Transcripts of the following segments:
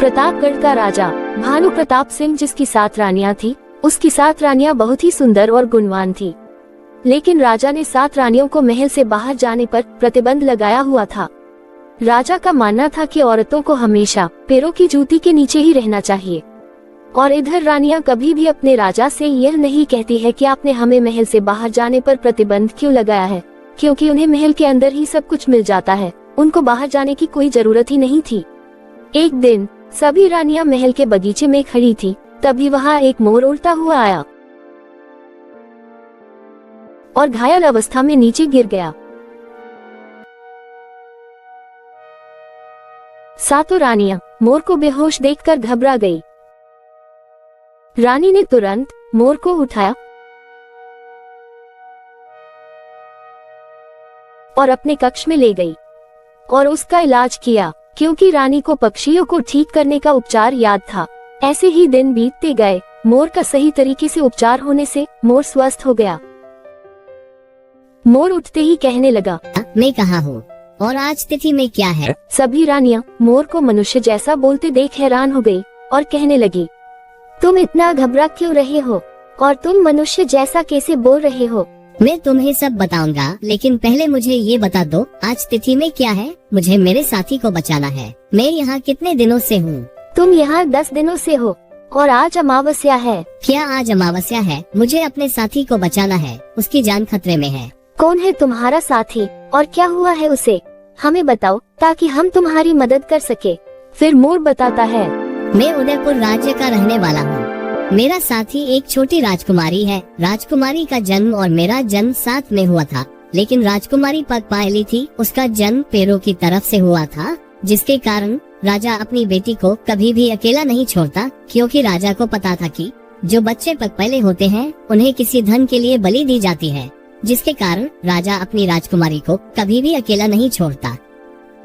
प्रतापगढ़ का राजा भानु प्रताप सिंह जिसकी 7 रानियां थी, उसकी 7 रानियां बहुत ही सुंदर और गुणवान थी। लेकिन राजा ने 7 रानियों को महल से बाहर जाने पर प्रतिबंध लगाया हुआ था। राजा का मानना था कि औरतों को हमेशा पैरों की जूती के नीचे ही रहना चाहिए। और इधर रानियां कभी भी अपने राजा से यह नहीं कहती है कि आपने हमें महल से बाहर जाने पर प्रतिबंध क्यों लगाया है, क्योंकि उन्हें महल के अंदर ही सब कुछ मिल जाता है, उनको बाहर जाने की कोई जरूरत ही नहीं थी। एक दिन सभी रानियां महल के बगीचे में खड़ी थी, तभी वहां एक मोर उड़ता हुआ आया और घायल अवस्था में नीचे गिर गया। 7 रानियां मोर को बेहोश देखकर घबरा गई। रानी ने तुरंत मोर को उठाया और अपने कक्ष में ले गई और उसका इलाज किया, क्योंकि रानी को पक्षियों को ठीक करने का उपचार याद था। ऐसे ही दिन बीतते गए। मोर का सही तरीके से उपचार होने से मोर स्वस्थ हो गया। मोर उठते ही कहने लगा, मैं कहाँ हूँ और आज तिथि में क्या है? सभी रानियां मोर को मनुष्य जैसा बोलते देख हैरान हो गई और कहने लगी, तुम इतना घबरा क्यों रहे हो और तुम मनुष्य जैसा कैसे बोल रहे हो? मैं तुम्हें सब बताऊंगा, लेकिन पहले मुझे ये बता दो आज तिथि में क्या है? मुझे मेरे साथी को बचाना है। मैं यहाँ कितने दिनों से हूँ? तुम यहाँ 10 दिनों से हो और आज अमावस्या है। क्या आज अमावस्या है? मुझे अपने साथी को बचाना है, उसकी जान खतरे में है। कौन है तुम्हारा साथी और क्या हुआ है उसे? हमें बताओ ताकि हम तुम्हारी मदद कर सके। फिर मोर बताता है, मैं उदयपुर राज्य का रहने वाला हूँ। मेरा साथी एक छोटी राजकुमारी है। राजकुमारी का जन्म और मेरा जन्म साथ में हुआ था, लेकिन राजकुमारी पग पायली थी। उसका जन्म पैरों की तरफ से हुआ था, जिसके कारण राजा अपनी बेटी को कभी भी अकेला नहीं छोड़ता, क्योंकि राजा को पता था कि जो बच्चे पग पहले होते हैं उन्हें किसी धन के लिए बलि दी जाती है, जिसके कारण राजा अपनी राजकुमारी को कभी भी अकेला नहीं छोड़ता।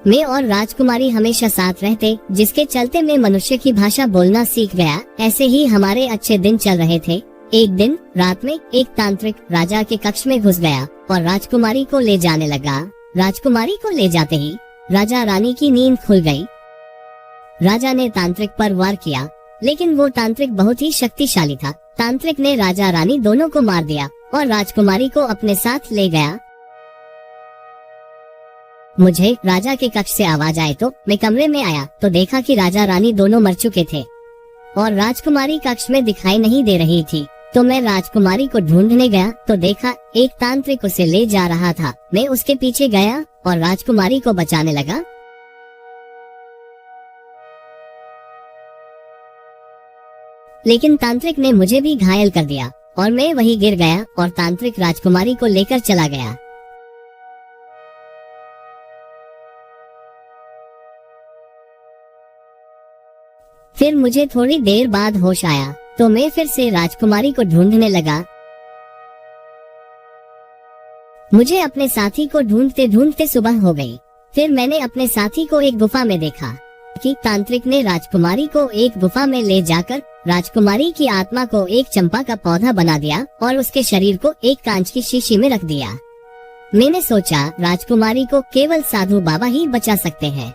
मैं और राजकुमारी हमेशा साथ रहते, जिसके चलते मैं मनुष्य की भाषा बोलना सीख गया। ऐसे ही हमारे अच्छे दिन चल रहे थे। एक दिन रात में एक तांत्रिक राजा के कक्ष में घुस गया और राजकुमारी को ले जाने लगा। राजकुमारी को ले जाते ही राजा रानी की नींद खुल गई। राजा ने तांत्रिक पर वार किया, लेकिन वो तांत्रिक बहुत ही शक्तिशाली था। तांत्रिक ने राजा रानी दोनों को मार दिया और राजकुमारी को अपने साथ ले गया। मुझे राजा के कक्ष से आवाज आए तो मैं कमरे में आया तो देखा कि राजा रानी दोनों मर चुके थे और राजकुमारी कक्ष में दिखाई नहीं दे रही थी। तो मैं राजकुमारी को ढूंढने गया तो देखा एक तांत्रिक उसे ले जा रहा था। मैं उसके पीछे गया और राजकुमारी को बचाने लगा। लेकिन तांत्रिक ने मुझे भी घायल कर दिया और मैं वहीं गिर गया और तांत्रिक राजकुमारी को लेकर चला गया। फिर मुझे थोड़ी देर बाद होश आया तो मैं फिर से राजकुमारी को ढूंढने लगा। मुझे अपने साथी को ढूंढते ढूंढते सुबह हो गई। फिर मैंने अपने साथी को एक गुफा में देखा कि तांत्रिक ने राजकुमारी को एक गुफा में ले जाकर राजकुमारी की आत्मा को एक चंपा का पौधा बना दिया और उसके शरीर को एक कांच की शीशी में रख दिया। मैंने सोचा राजकुमारी को केवल साधु बाबा ही बचा सकते हैं।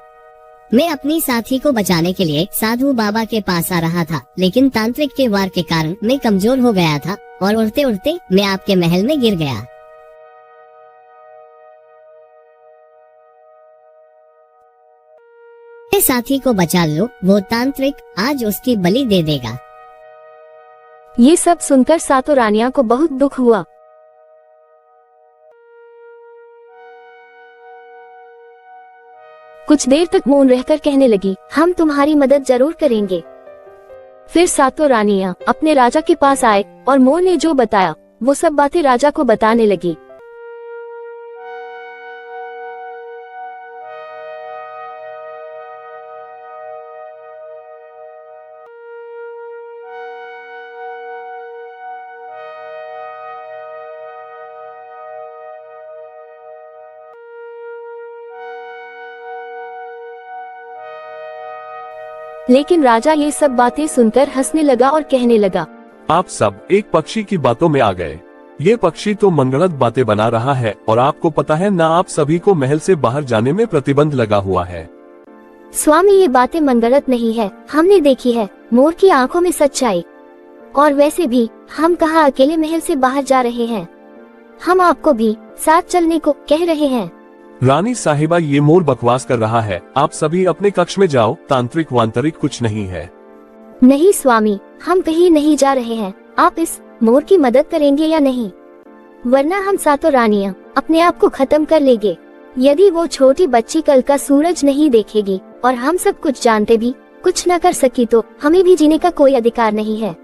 मैं अपनी साथी को बचाने के लिए साधु बाबा के पास आ रहा था, लेकिन तांत्रिक के वार के कारण मैं कमजोर हो गया था और उड़ते उड़ते मैं आपके महल में गिर गया। साथी को बचा लो, वो तांत्रिक आज उसकी बलि दे देगा। ये सब सुनकर 7 रानियां को बहुत दुख हुआ। कुछ देर तक मौन रहकर कहने लगी, हम तुम्हारी मदद जरूर करेंगे। फिर 7 रानियां अपने राजा के पास आए और मोर ने जो बताया वो सब बातें राजा को बताने लगी। लेकिन राजा ये सब बातें सुनकर हंसने लगा और कहने लगा, आप सब एक पक्षी की बातों में आ गए। ये पक्षी तो मनगढ़ंत बातें बना रहा है और आपको पता है ना, आप सभी को महल से बाहर जाने में प्रतिबंध लगा हुआ है। स्वामी ये बातें मनगढ़ंत नहीं है, हमने देखी है मोर की आंखों में सच्चाई। और वैसे भी हम कहाँ अकेले महल से बाहर जा रहे हैं, हम आपको भी साथ चलने को कह रहे हैं। रानी साहिबा ये मोर बकवास कर रहा है, आप सभी अपने कक्ष में जाओ, तांत्रिक वांतरिक कुछ नहीं है। नहीं स्वामी, हम कहीं नहीं जा रहे हैं, आप इस मोर की मदद करेंगे या नहीं, वरना हम सातों रानियां अपने आप को खत्म कर लेंगे। यदि वो छोटी बच्ची कल का सूरज नहीं देखेगी और हम सब कुछ जानते भी कुछ न कर सकी तो हमें भी जीने का कोई अधिकार नहीं है।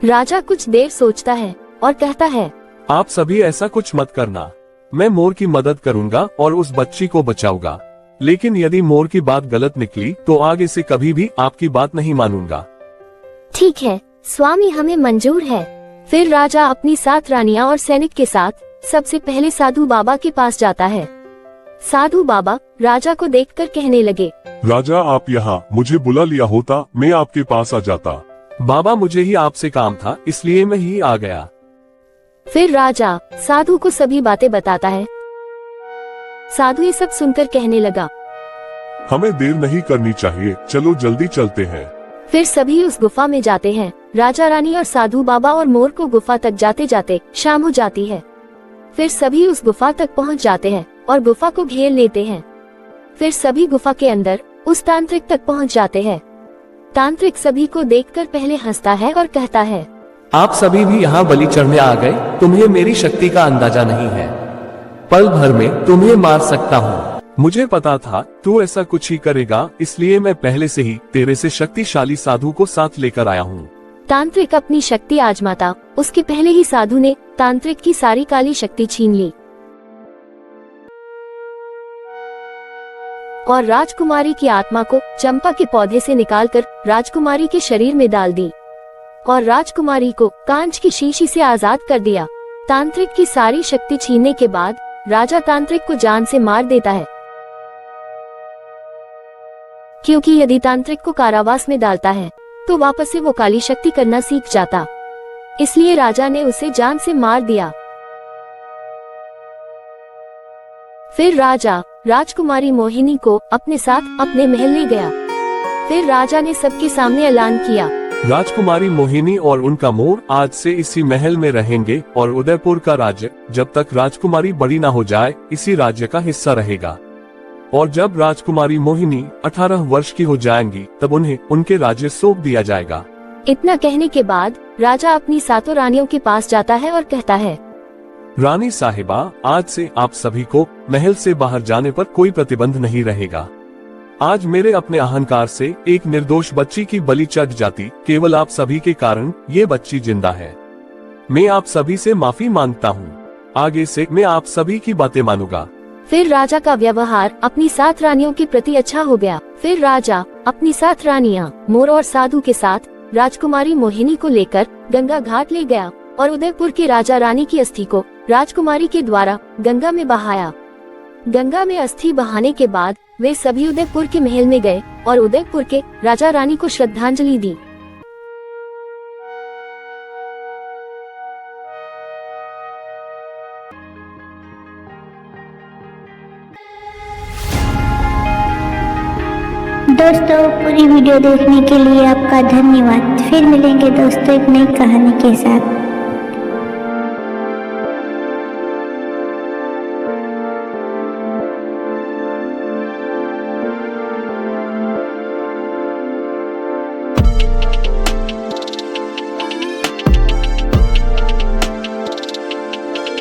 राजा कुछ देर सोचता है और कहता है, आप सभी ऐसा कुछ मत करना, मैं मोर की मदद करूंगा और उस बच्ची को बचाऊंगा, लेकिन यदि मोर की बात गलत निकली तो आगे से कभी भी आपकी बात नहीं मानूंगा। ठीक है स्वामी, हमें मंजूर है। फिर राजा अपनी 7 रानियां और सैनिक के साथ सबसे पहले साधु बाबा के पास जाता है। साधु बाबा राजा को देखकर कहने लगे, राजा आप यहाँ, मुझे बुला लिया होता मैं आपके पास आ जाता। बाबा मुझे ही आपसे काम था, इसलिए मैं ही आ गया। फिर राजा साधु को सभी बातें बताता है। साधु ये सब सुनकर कहने लगा, हमें देर नहीं करनी चाहिए, चलो जल्दी चलते हैं। फिर सभी उस गुफा में जाते हैं। राजा रानी और साधु बाबा और मोर को गुफा तक जाते जाते शाम हो जाती है। फिर सभी उस गुफा तक पहुंच जाते हैं और गुफा को घेर लेते हैं। फिर सभी गुफा के अंदर उस तांत्रिक तक पहुंच जाते हैं। तांत्रिक सभी को देखकर पहले हंसता है और कहता है, आप सभी भी यहाँ बलि चढ़ने आ गए, तुम्हें मेरी शक्ति का अंदाजा नहीं है, पल भर में तुम्हें मार सकता हूँ। मुझे पता था तू ऐसा कुछ ही करेगा, इसलिए मैं पहले से ही तेरे से शक्तिशाली साधु को साथ लेकर आया हूँ। तांत्रिक अपनी शक्ति आजमाता, उसके पहले ही साधु ने तांत्रिक की सारी काली शक्ति छीन ली और राजकुमारी की आत्मा को चंपा के पौधे से निकालकर राजकुमारी के शरीर में डाल दी और राजकुमारी को कांच की शीशी से आजाद कर दिया। तांत्रिक की सारी शक्ति छीनने के बाद राजा तांत्रिक को जान से मार देता है, क्योंकि यदि तांत्रिक को कारावास में डालता है तो वापस से वो काली शक्ति करना सीख जाता, इसलिए राजा ने उसे जान से मार दिया। फिर राजा राजकुमारी मोहिनी को अपने साथ अपने महल ले गया। फिर राजा ने सबके सामने ऐलान किया, राजकुमारी मोहिनी और उनका मोर आज से इसी महल में रहेंगे और उदयपुर का राज्य जब तक राजकुमारी बड़ी ना हो जाए इसी राज्य का हिस्सा रहेगा। और जब राजकुमारी मोहिनी 18 वर्ष की हो जाएंगी तब उन्हें उनके राज्य सौंप दिया जाएगा। इतना कहने के बाद राजा अपनी 7 रानियों के पास जाता है और कहता है, रानी साहिबा आज से आप सभी को महल से बाहर जाने पर कोई प्रतिबंध नहीं रहेगा। आज मेरे अपने अहंकार से एक निर्दोष बच्ची की बलि चढ़ जाती, केवल आप सभी के कारण ये बच्ची जिंदा है। मैं आप सभी से माफी मांगता हूँ, आगे से मैं आप सभी की बातें मानूंगा। फिर राजा का व्यवहार अपनी 7 रानियों के प्रति अच्छा हो गया। फिर राजा अपनी 7 रानियां मोर और साधु के साथ राजकुमारी मोहिनी को लेकर गंगा घाट ले गया और उदयपुर के राजा रानी की अस्थि को राजकुमारी के द्वारा गंगा में बहाया। गंगा में अस्थि बहाने के बाद वे सभी उदयपुर के महल में गए और उदयपुर के राजा रानी को श्रद्धांजलि दी। दोस्तों पूरी वीडियो देखने के लिए आपका धन्यवाद। फिर मिलेंगे दोस्तों एक नई कहानी के साथ।